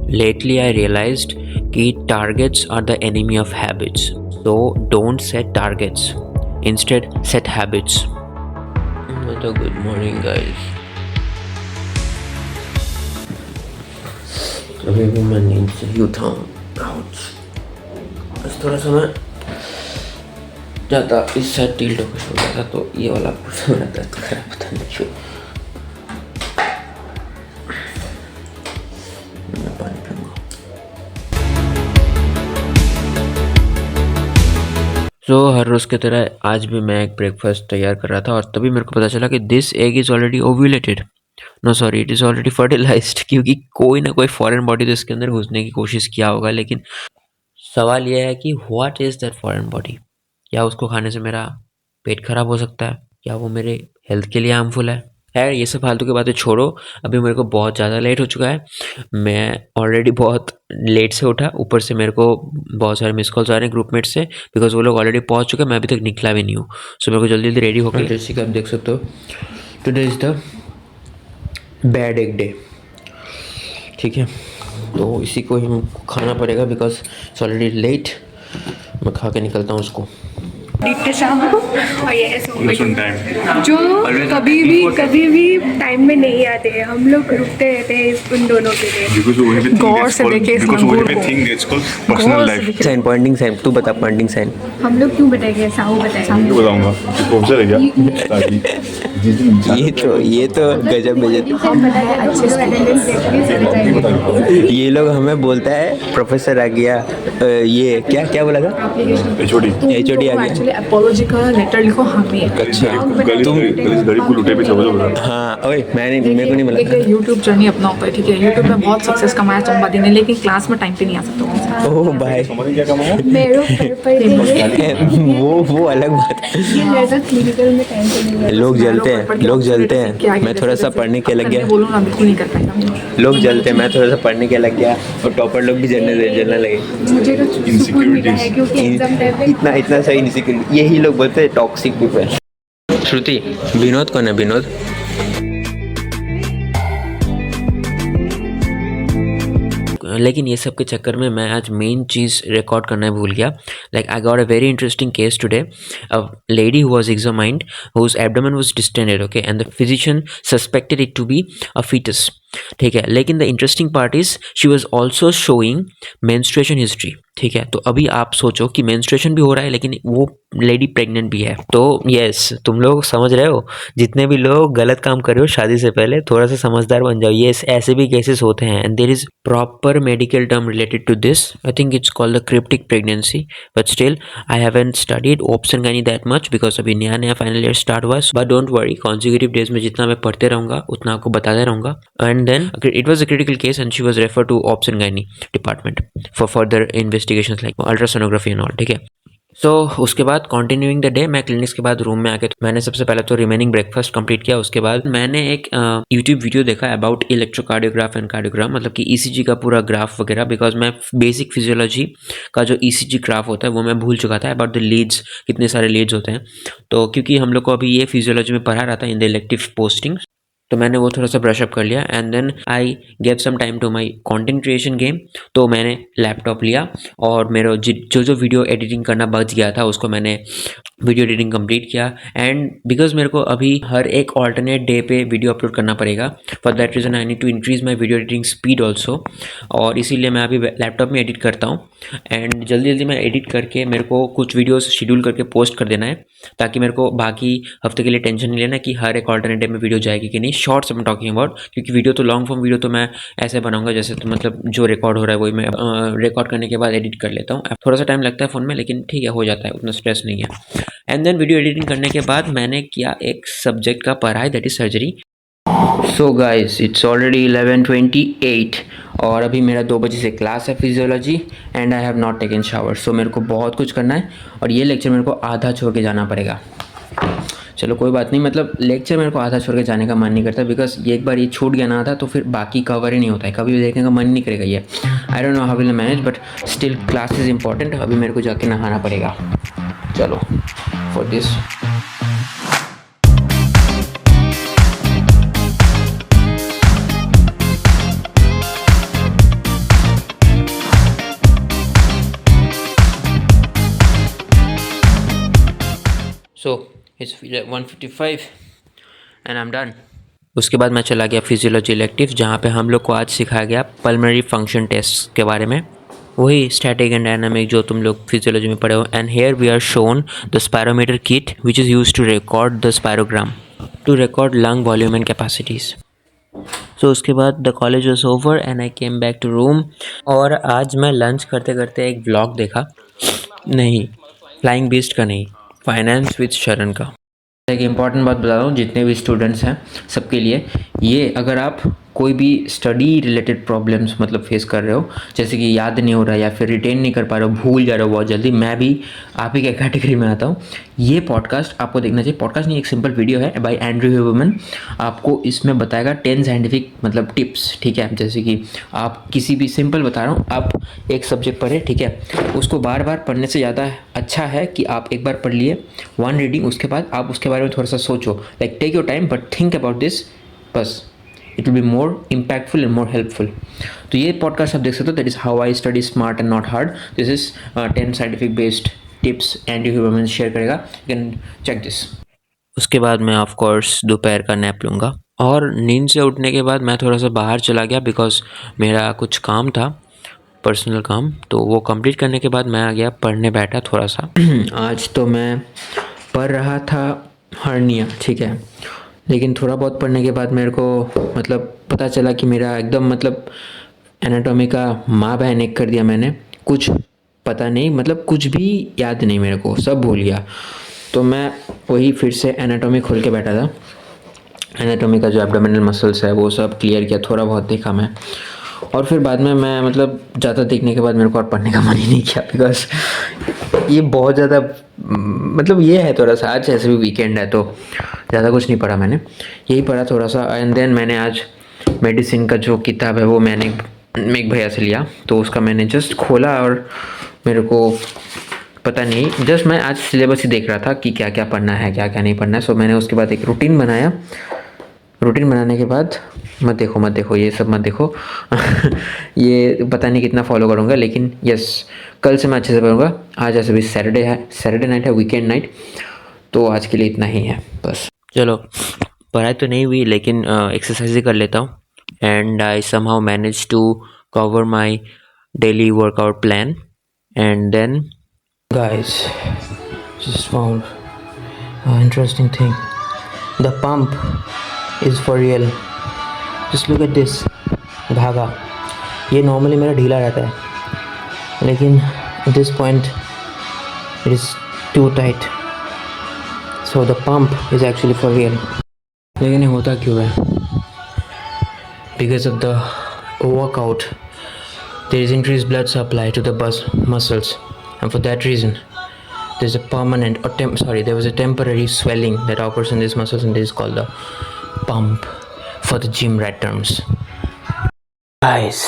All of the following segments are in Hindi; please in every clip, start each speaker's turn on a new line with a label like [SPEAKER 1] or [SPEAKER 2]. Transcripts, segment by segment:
[SPEAKER 1] Lately, I realized that targets are the enemy of habits. So don't set targets. Instead, set habits. तो good morning, guys. अभी भी मैं नींद से ही उठा हूँ. बस थोड़ा सा मैं ज़्यादा इस साइड टिल्ट होकर सो गया था, तो ये वाला पोर्शन मेरा दर्द कर रहा है, पता नहीं क्यों. मैं पानी पीऊँगा. सो हर रोज़ की तरह आज भी मैं एक ब्रेकफास्ट तैयार कर रहा था और तभी मेरे को पता चला कि this egg is already ovulated. No sorry, it is already fertilised. क्योंकि कोई ना कोई फॉरेन बॉडी तो इसके अंदर घुसने की कोशिश किया होगा. लेकिन सवाल यह है कि what is that foreign body. क्या उसको खाने से मेरा पेट खराब हो सकता है? क्या वो मेरे हेल्थ के लिए हार्मफुल है? खैर, ये सब फालतू की बातें छोड़ो. अभी मेरे को बहुत ज़्यादा लेट हो चुका है. मैं ऑलरेडी बहुत लेट से उठा. ऊपर से मेरे को बहुत सारे मिस कॉल्स आ रहे हैं ग्रुपमेट से, बिकॉज वो लोग ऑलरेडी पहुंच चुके हैं. मैं अभी तक निकला भी नहीं हूँ. सो मेरे को जल्दी जल्दी रेडी होकर, जैसे कि आप देख सकते हो, today is the bad egg day. ठीक है, तो इसी को ही खाना पड़ेगा बिकॉज इट्स ऑलरेडी लेट. मैं खा के निकलता हूँ उसको.
[SPEAKER 2] शाम को और ये जो कभी भी टाइम में नहीं आते हैं. हम लोग रुकते रहते हैं उन दोनों के लिए. गौर से देखे
[SPEAKER 1] साइन, पॉइंटिंग साइन. तू बता पॉइंटिंग साइन.
[SPEAKER 2] हम लोग क्यों बताएंगे? साहू बताएंगे.
[SPEAKER 1] ये तो गजब गजब. ये लोग हमें बोलता है प्रोफेसर आ गया. ये क्या बोला था? एचओडी आ गया.
[SPEAKER 2] अपॉलॉजी का लेटर लिखो.
[SPEAKER 1] अच्छा, तुम
[SPEAKER 3] गरीब को लुटे पे समझो.
[SPEAKER 1] हाँ, ओए मेरे को नहीं मिला.
[SPEAKER 2] एक यूट्यूब जर्नी अपना होता है. ठीक है, यूट्यूब में बहुत सक्सेस कमाया चंपादी ने, लेकिन क्लास में टाइम पे नहीं आ सकता.
[SPEAKER 1] ओह भाई, वो अलग बात है. लोग जलते हैं. मैं थोड़ा सा पढ़ने के लग गया.
[SPEAKER 2] बोलो ना, बिल्कुल नहीं कर पाएगा.
[SPEAKER 1] लोग जलते हैं, मैं थोड़ा सा पढ़ने के लग गया और टॉपर लोग भी जलने लगे.
[SPEAKER 2] मुझे तो सुकून मिला है क्योंकि एग्जाम टाइम पे
[SPEAKER 1] इतना सही इनसिक्योरिटी. यही लोग बोलते हैं टॉक्सिक पीपल. श्रुति, विनोद कौन है? विनोद लेकिन ये सब के चक्कर में मैं आज मेन चीज़ रिकॉर्ड करना भूल गया. Like I got a very interesting case today. A lady who was examined whose abdomen was distended. Okay, and the physician suspected it to be a foetus. ठीक है, लेकिन the interesting part is she was also showing menstruation history. ठीक है, तो अभी आप सोचो कि मेंस्ट्रुएशन भी हो रहा है लेकिन वो लेडी प्रेग्नेंट भी है. तो यस, तुम लोग समझ रहे हो. जितने भी लोग गलत काम कर रहे हो शादी से पहले, थोड़ा सा समझदार बन जाओ. ये ऐसे भी केसेस होते हैं and there is proper medical term related to this. I think it's called the cryptic pregnancy, but still I haven't studied obs and gynae that much because अभी नया फाइनल ईयर स्टार्ट हुआ. But don't worry, consecutive days में जितना मैं पढ़ते रहूंगा उतना आपको बताते रहूंगा. And then it was a critical case and she was referred to obs and gynae department for further investigations like ultrasonography and all. ठीक है, सो उसके बाद कॉन्टिन्यूइंग द डे मैं क्लिनिक्स के बाद रूम में आके मैंने सबसे पहले तो रिमेनिंग ब्रेकफास्ट कंप्लीट किया. उसके बाद मैंने एक यूट्यूब वीडियो देखा अबाउट इलेक्ट्रोकार्डियोग्राफ एंड कार्डियोग्राम, मतलब कि ईसीजी का पूरा ग्राफ वगैरह. बिकॉज मैं बेसिक फिजियोलॉजी का जो ईसीजी ग्राफ होता है वो मैं भूल चुका था. अबाउट द लीड्स, कितने सारे लीड्स होते हैं. तो क्योंकि हम लोग को अभी ये फिजियोलॉजी में पढ़ा रहा था इन द इलेक्टिव पोस्टिंग, तो मैंने वो थोड़ा सा ब्रशअप कर लिया. And then I gave some time to my content creation game. तो मैंने लैपटॉप लिया और मेरा जो वीडियो एडिटिंग करना बच गया था उसको मैंने वीडियो एडिटिंग कंप्लीट किया. एंड बिकॉज मेरे को अभी हर एक ऑल्टरनेट डे पे वीडियो अपलोड करना पड़ेगा, for that reason I need to increase my video editing speed also. और इसीलिए मैं अभी लैपटॉप में एडिट करता हूँ. एंड जल्दी मैं एडिट करके मेरे को कुछ वीडियोस शेड्यूल करके पोस्ट कर देना है, ताकि मेरे को बाकी हफ्ते के लिए टेंशन नहीं लेना कि हर एक ऑल्टरनेट डे में वीडियो जाएगी कि नहीं. Shorts I am talking about, क्योंकि वीडियो तो लॉन्ग फॉर्म वीडियो तो मैं ऐसे बनाऊंगा जैसे तो मतलब जो रिकॉर्ड हो रहा है वही मैं रिकॉर्ड करने के बाद एडिट कर लेता हूँ. थोड़ा सा टाइम लगता है फ़ोन में, लेकिन ठीक है, हो जाता है, उतना स्ट्रेस नहीं है. एंड देन वीडियो एडिटिंग करने के बाद मैंने किया एक सब्जेक्ट का पढ़ाई, that is surgery. So guys, it's already 11:28 और अभी मेरा 2 बजे से क्लास है physiology and I have not taken shower. सो मेरे को बहुत कुछ करना है और ये लेक्चर मेरे को आधा छोड़ के जाना पड़ेगा. चलो कोई बात नहीं, मतलब लेक्चर मेरे को आधा छोड़ के जाने का मन नहीं करता बिकॉज एक बार ये छूट गया ना था तो फिर बाकी कवर ही नहीं होता है, कभी भी देखने का मन नहीं करेगा. ये I don't know how will I manage, but still class is important. अभी मेरे को जाके नहाना पड़ेगा. चलो for this. So it's 1:55 and I am done. उसके बाद मैं चला गया फिजियोलॉजी इलेक्टिव, जहाँ पे हम लोग को आज सिखाया गया पल्मोनरी फंक्शन टेस्ट के बारे में, वही स्टैटिक एंड डायनामिक जो तुम लोग फिजियोलॉजी में पढ़े हो। And here we are shown the spirometer kit which is use to record the spirogram to record lung volume and capacities. So उसके बाद the college was over and I came back to room. और आज मैं लंच करते करते एक व्लॉग देखा, नहीं फ्लाइंग बीस्ट का नहीं, फाइनेंस विद शरण का। एक इम्पॉर्टेंट बात बता रहा हूँ जितने भी स्टूडेंट्स हैं सबके लिए, ये अगर आप कोई भी स्टडी रिलेटेड प्रॉब्लम्स मतलब फेस कर रहे हो, जैसे कि याद नहीं हो रहा या फिर रिटेन नहीं कर पा रहे हो, भूल जा रहे हो बहुत जल्दी, मैं भी आप ही के कैटेगरी में आता हूँ। ये पॉडकास्ट आपको देखना चाहिए। पॉडकास्ट नहीं, एक सिंपल वीडियो है बाय एंड्रयू ह्यूबरमैन। आपको इसमें बताएगा 10 साइंटिफिक मतलब टिप्स, ठीक है। जैसे कि आप किसी भी सिंपल बता रहा हूँ, आप एक सब्जेक्ट पढ़े, ठीक है, उसको बार बार पढ़ने से ज़्यादा अच्छा है कि आप एक बार पढ़ लिए 1 रीडिंग, उसके बाद आप उसके बारे में थोड़ा सा सोचो, like take your time but think about this, बस it will be more impactful and more helpful. तो ये पॉडकास्ट आप देख सकते हो, that is how I study smart and not hard. This is 10 scientific based tips Andrew Huberman share करेगा, यू कैन चेक दिस। उसके बाद मैं ऑफ कोर्स दोपहर का नैप लूँगा, और नींद से उठने के बाद मैं थोड़ा सा बाहर चला गया बिकॉज मेरा कुछ काम था, पर्सनल काम, तो वो कंप्लीट करने के बाद मैं आ गया पढ़ने बैठा थोड़ा सा। आज तो मैं पढ़ रहा था हर्निया, ठीक है, लेकिन थोड़ा बहुत पढ़ने के बाद मेरे को मतलब पता चला कि मेरा एकदम मतलब एनाटॉमी का माँ बहन एक कर दिया मैंने, कुछ पता नहीं, मतलब कुछ भी याद नहीं मेरे को, सब भूल गया। तो मैं वही फिर से एनाटॉमी खोल के बैठा था, एनाटॉमी का जो एब्डोमिनल मसल्स है वो सब क्लियर किया, थोड़ा बहुत देखा मैं, और फिर बाद में मैं मतलब ज़्यादा देखने के बाद मेरे को और पढ़ने का मन ही नहीं किया, बिकॉज ये बहुत ज़्यादा मतलब ये है थोड़ा सा, आज ऐसे भी वीकेंड है तो ज़्यादा कुछ नहीं पढ़ा मैंने, यही पढ़ा थोड़ा सा। एंड देन मैंने आज मेडिसिन का जो किताब है वो मैंने एक भैया से लिया, तो उसका मैंने जस्ट खोला और मेरे को पता नहीं, जस्ट मैं आज सिलेबस ही देख रहा था कि क्या क्या पढ़ना है क्या क्या नहीं पढ़ना है। सो मैंने उसके बाद एक रूटीन बनाया, रूटीन बनाने के बाद मत देखो ये सब मत देखो ये पता नहीं कितना फॉलो करूँगा, लेकिन यस कल से मैं अच्छे से पढ़ूँगा। आज ऐसे भी सैटरडे है, सैटरडे नाइट है, वीकेंड नाइट, तो आज के लिए इतना ही है बस। चलो पढ़ाई तो नहीं हुई लेकिन एक्सरसाइज ही कर लेता हूँ, and I somehow manage to cover my daily workout plan. And then guys just found an interesting thing, the pump is for real, just look at this धागा, ये नॉर्मली मेरा ढीला रहता है लेकिन at this point it is too tight, so the pump is actually for real। लेकिन ये होता क्यों है? Because of the workout there is increased blood supply to the muscles, and for that reason there's a permanent or there was a temporary swelling that occurs in these muscles, and this is called the pump for the gym rat terms। guys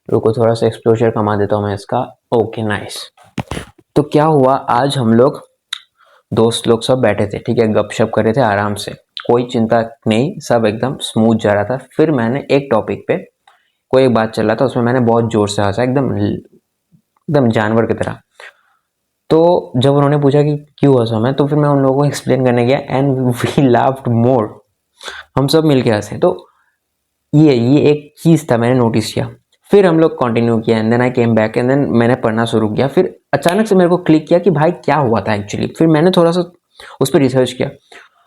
[SPEAKER 1] रुको थोड़ा सा एक्सपोजर कमा देता हूँ मैं इसका। Okay nice. तो क्या हुआ, आज हम लोग दोस्त लोग सब बैठे थे, ठीक है, गपशप कर रहे थे आराम से, कोई चिंता नहीं, सब एकदम स्मूथ जा रहा था। फिर मैंने एक टॉपिक पे कोई एक बात चल रहा था, उसमें मैंने बहुत जोर से हंसा, एकदम जानवर की तरह। तो जब उन्होंने पूछा कि क्यों हंसा मैं, तो फिर मैं उन लोगों को एक्सप्लेन करने गया एंड वी लाफ्ड मोर, हम सब मिलके हंसे। तो ये एक चीज़ था मैंने नोटिस किया। फिर हम लोग कंटिन्यू किया and then I came back and then मैंने पढ़ना शुरू किया। फिर अचानक से मेरे को क्लिक किया कि भाई क्या हुआ था एक्चुअली। फिर मैंने थोड़ा सा उस पर रिसर्च किया,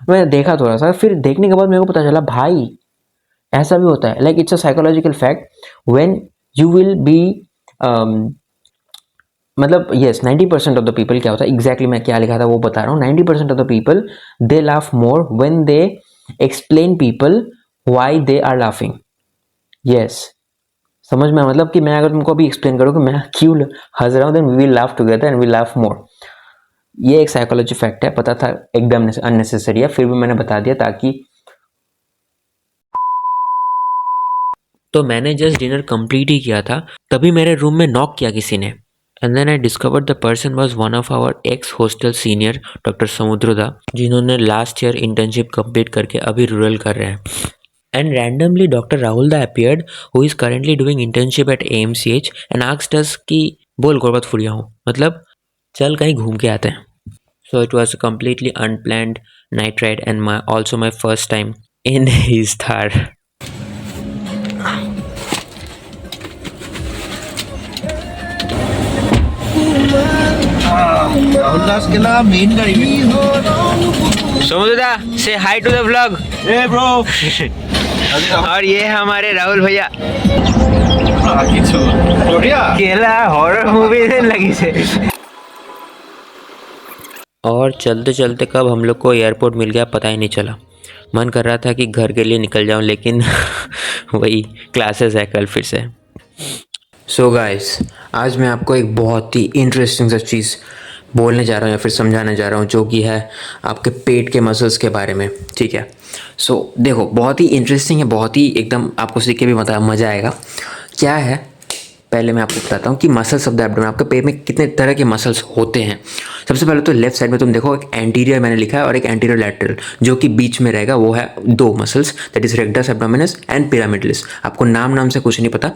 [SPEAKER 1] मैं देखा थोड़ा सा, फिर देखने के बाद मेरे को पता चला भाई ऐसा भी होता है, like it's a psychological fact when you will be मतलब यस 90% ऑफ द पीपल, क्या होता है एग्जैक्टली मैं क्या लिखा था वो बता रहा हूँ, 90% of the people they laugh more when they explain people why they are laughing. Yes समझ में, मतलब कि मैं अगर तुमको अभी एक्सप्लेन करूँ कि मैं क्यों हंस रहा हूँ, then we will laugh together and we laugh more. ये एक साइकोलॉजी फैक्ट है, पता था एकदम अननेसेसरी है, फिर भी मैंने बता दिया ताकि। तो मैंने जस्ट डिनर कंप्लीट ही किया था, तभी मेरे रूम में नॉक किया किसी ने, and then I discovered the person was one of our ex hostel senior doctor Samudrada, जिन्होंने लास्ट ईयर इंटर्नशिप कंप्लीट करके अभी रूरल कर रहे हैं। एंड रैंडमली डॉक्टर राहुल दा appeared who is currently doing internship at AMCH and asked us कि बोल गुरबत फुरिया हूँ, मतलब चल कहीं घूम के आते हैं। So it was a completely unplanned night ride and also my first time in his Thar. सोमुदा से hi to the vlog.
[SPEAKER 3] Hey bro.
[SPEAKER 1] और ये है हमारे राहुल भैया।
[SPEAKER 3] बढ़िया।
[SPEAKER 1] केला हॉरर मूवी लगी से। और चलते चलते कब हम लोग को एयरपोर्ट मिल गया पता ही नहीं चला। मन कर रहा था कि घर के लिए निकल जाऊं, लेकिन वही क्लासेस है कल फिर से। सो गाइस, आज मैं आपको एक बहुत ही इंटरेस्टिंग सा चीज़ बोलने जा रहा हूँ या फिर समझाने जा रहा हूँ, जो कि है आपके पेट के मसल्स के बारे में। ठीक है, सो देखो, बहुत ही इंटरेस्टिंग है, बहुत ही एकदम आपको सीख के भी मज़ा आएगा। क्या है, पहले मैं आपको बताता हूँ कि मसल्स ऑफ द एब्डोमेन, आपके पेट में कितने तरह के मसल्स होते हैं। सबसे पहले तो लेफ्ट साइड में तुम देखो, एक एंटीरियर मैंने लिखा है और एक एंटीरियर लैटरल, जो कि बीच में रहेगा, वो है दो muscles, that is rectus abdominis and pyramidalis. आपको नाम से कुछ नहीं पता,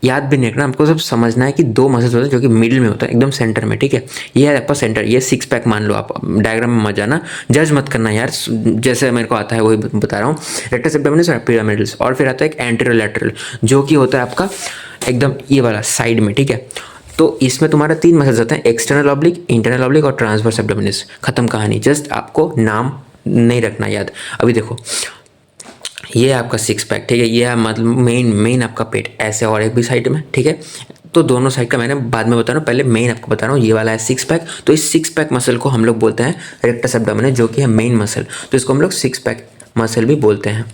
[SPEAKER 1] याद भी नहीं रखना, आपको सब समझना है कि दो मसल्स होते हैं जो कि मिडिल में होता है, एकदम सेंटर में। ठीक है, ये है आपका सेंटर, ये सिक्स पैक मान लो आप। डायग्राम में मत जाना, जज मत करना यार, जैसे मेरे को आता है वही बता रहा हूँ। रेक्टस एब्डोमिनस और पिरामिडलिस, और फिर आता है एक एंटीरियर लैटरल, जो कि होता है आपका एकदम ये वाला साइड में। ठीक है, तो इसमें तुम्हारा तीन मसल्स आते हैं, एक्सटर्नल ऑब्लिक, इंटरनल ऑब्लिक और ट्रांसवर्स एब्डोमिनस। खत्म कहानी, जस्ट आपको नाम नहीं रखना याद। अभी देखो, ये है आपका सिक्स पैक। ठीक है, ये है मतलब मेन आपका पेट, ऐसे, और एक भी साइड में। ठीक है, तो दोनों साइड का मैंने बाद में बता रहा हूँ, पहले मेन आपको बता रहा हूँ। ये वाला है सिक्स पैक, तो इस सिक्स पैक मसल को हम लोग बोलते हैं रेक्टस एब्डोमिनस, जो कि है मेन मसल, तो इसको हम लोग सिक्स पैक मसल भी बोलते हैं।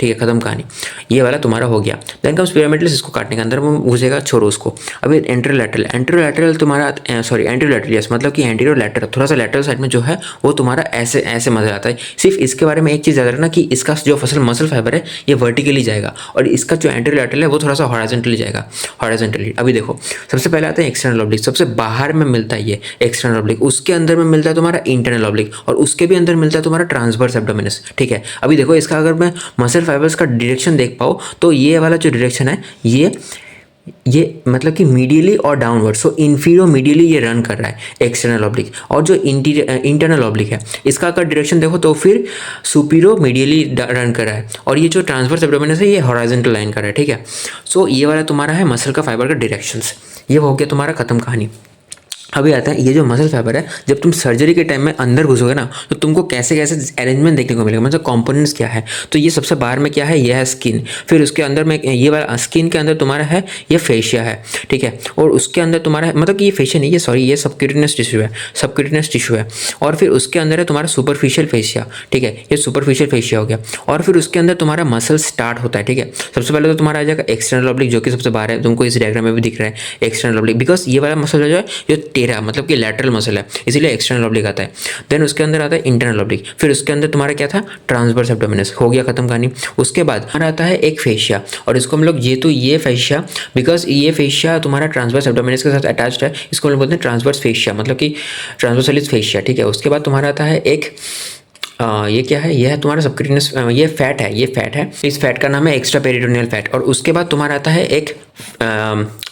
[SPEAKER 1] ठीक है, खत्म कहानी, ये वाला तुम्हारा हो गया। देन कम्स पिरामिडलिस, इसको काटने के अंदर वो घुसेगा, छोड़ो उसको। अभी एंटीरियर लैटरल तुम्हारा, सॉरी एंटीरियर लैटरल, यस, मतलब कि एंटीरियर लैटरल, थोड़ा सा लैटरल साइड में जो है वो तुम्हारा ऐसे मसल आता है। सिर्फ इसके बारे में एक चीज़ याद रखना कि इसका जो मसल फाइबर है ये वर्टिकली जाएगा, और इसका जो एंटीरियर लैटरल है वो थोड़ा सा हॉरिजॉन्टली जाएगा, हॉरिजॉन्टली। अभी देखो, सबसे पहले आता है एक्सटर्नल ऑब्लिक, सबसे बाहर में मिलता है ये एक्सटर्नल ऑब्लिक, उसके अंदर में मिलता है तुम्हारा इंटरनल ऑब्लिक, और उसके भी अंदर मिलता है तुम्हारा ट्रांसवर्स एब्डोमिनस। ठीक है, अभी देखो, इसका अगर मैं मसल फाइबर्स का डायरेक्शन देख पाओ तो ये वाला जो डायरेक्शन है, ये मतलब कि मीडियली और डाउनवर्ड, सो इन्फीरियर मीडियली ये रन कर रहा है एक्सटर्नल ऑब्लिक, और जो इंटरनल ऑब्लिक है इसका अगर डायरेक्शन देखो तो फिर सुपीरियर मीडियली रन कर रहा है, और ये जो ट्रांसवर्स एब्डोमिनस है ये हॉरिजॉन्टल लाइन कर रहा है। ठीक है, सो ये वाला तुम्हारा है मसल का फाइबर का डायरेक्शंस। ये हो गया तुम्हारा खत्म कहानी। अभी आता है ये जो मसल फाइबर है, जब तुम सर्जरी के टाइम में अंदर घुसोगे ना, तो तुमको कैसे अरेंजमेंट देखने को मिलेगा, मतलब कंपोनेंट्स क्या है। तो ये सबसे बाहर में क्या है, ये है स्किन, फिर उसके अंदर में ये वाला स्किन के अंदर तुम्हारा है ये फेशिया है। ठीक है, और उसके अंदर तुम्हारा है, मतलब कि ये फेशिया नहीं, ये सॉरी, ये सबक्यूटेनियस टिश्यू है, और फिर उसके अंदर है तुम्हारा सुपरफिशियल फेशिया। ठीक है, ये सुपरफिशियल फेशिया हो गया, और फिर उसके अंदर तुम्हारा मसल स्टार्ट होता है। ठीक है, सबसे पहले तो तुम्हारा आ जाएगा एक्सटर्नल ऑब्लिक, जो कि सबसे बाहर है, तुमको इस डायग्राम में भी दिख रहा है एक्सटर्नल ऑब्लिक, बिकॉज ये वाला मसल जो है जो टेढ़ा, मतलब कि लैटरल मसल है, इसीलिए एक्सटर्नल ऑब्लिक आता है। देन उसके अंदर आता है इंटरनल ऑब्लिक, फिर उसके अंदर तुम्हारा क्या था, ट्रांसवर्स एब्डोमिनस। हो गया खत्म कहानी। उसके बाद हमारा आता है एक फेशिया, और इसको हम लोग ये फेशिया, बिकॉज ये फेशिया तुम्हारा ट्रांसवर्स एब्डोमिनस के साथ अटैच्ड है, इसको हम लोग बोलते हैं ट्रांसवर्स फेशिया, मतलब कि ट्रांसवर्सलिस फेशिया। ठीक है, उसके बाद तुम्हारा आता है एक ये क्या है, ये है तुम्हारा सबक्यूटेनियस, ये फैट है, इस फैट का नाम है एक्स्ट्रा पेरिटोनियल फैट। और उसके बाद तुम्हारा आता है एक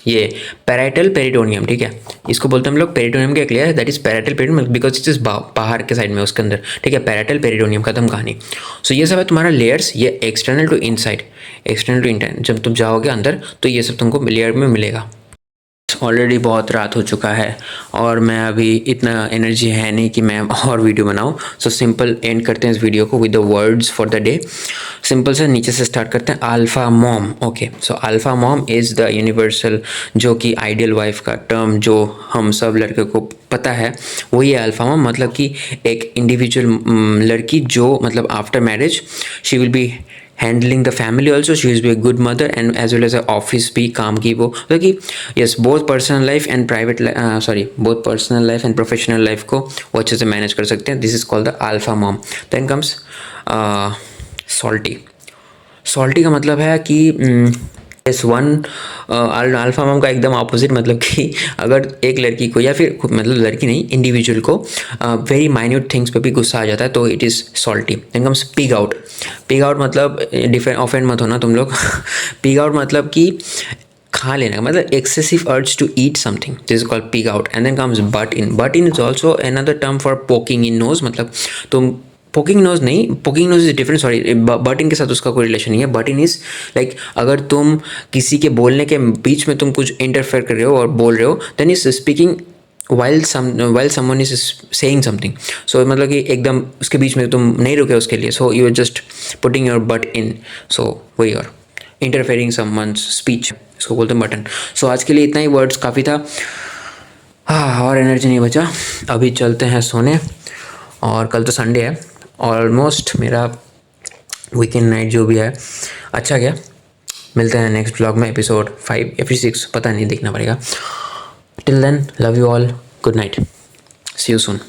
[SPEAKER 1] ये पैराइटल पेरिटोनियम। ठीक है, इसको बोलते हैं हम लोग पेरिटोनियम के, क्लियर है, that is parietal peritoneum, because it is बाहर के साइड में उसके अंदर। ठीक है, पैराइटल पेरिटोनियम, खत्म कहानी। सो ये सब है तुम्हारा लेयर्स, ये external to inside, external to internal, जब तुम जाओगे अंदर तो ये सब तुमको लेयर में मिलेगा। ऑलरेडी बहुत रात हो चुका है और मैं अभी इतना एनर्जी है नहीं कि मैं और वीडियो बनाऊं, सो सिंपल एंड करते हैं इस वीडियो को with the words for the day. Simple से नीचे से स्टार्ट करते हैं, alpha mom. Okay, so alpha mom is the universal, जो कि आइडियल वाइफ का टर्म जो हम सब लड़के को पता है, वही है अल्फ़ा मॉम। मतलब कि एक इंडिविजुअल लड़की जो मतलब after marriage she will be handling the family also, she is be a good mother and as well as office भी काम की वो, मतलब कि yes, both personal life and both personal life and professional life को वो अच्छे से मैनेज कर सकते हैं। This is called the alpha mom. Then comes salty का मतलब है कि अल्फा मॉम का एकदम ऑपोजिट, मतलब कि अगर एक लड़की को या फिर मतलब लड़की नहीं, इंडिविजुअल को वेरी माइन्यूट थिंग्स पे भी गुस्सा आ जाता है तो it is salty. Then comes pig out मतलब ऑफेंड मत होना तुम लोग पिग आउट मतलब कि खा लेने का, मतलब excessive urge to eat something, this is called peak out. And then comes butt in. Butt in is also another term for poking in nose. मतलब तुम पोकिंग नोज नहीं, poking nose is different, sorry, butt in के साथ उसका कोई रिलेशन नहीं है. बट इन इज लाइक अगर तुम किसी के बोलने के बीच में तुम कुछ इंटरफेयर कर रहे हो और बोल रहे हो, then is speaking while someone is saying something. So मतलब कि एकदम उसके बीच में तुम नहीं रुके उसके लिए, so you are just putting your butt in, so वही और interfering someone's speech, इसको बोलते हैं बटन. So आज के लिए इतना ही, वर्ड्स काफ़ी था. और एनर्जी नहीं बचा, अभी चलते हैं सोने. और कल तो संडे है, ऑलमोस्ट मेरा वीकेंड नाइट जो भी है अच्छा गया. मिलते हैं नेक्स्ट ब्लॉग में, एपिसोड 5 या फिर 6 पता नहीं, देखना पड़ेगा. Till then, love you all. Good night. See you soon.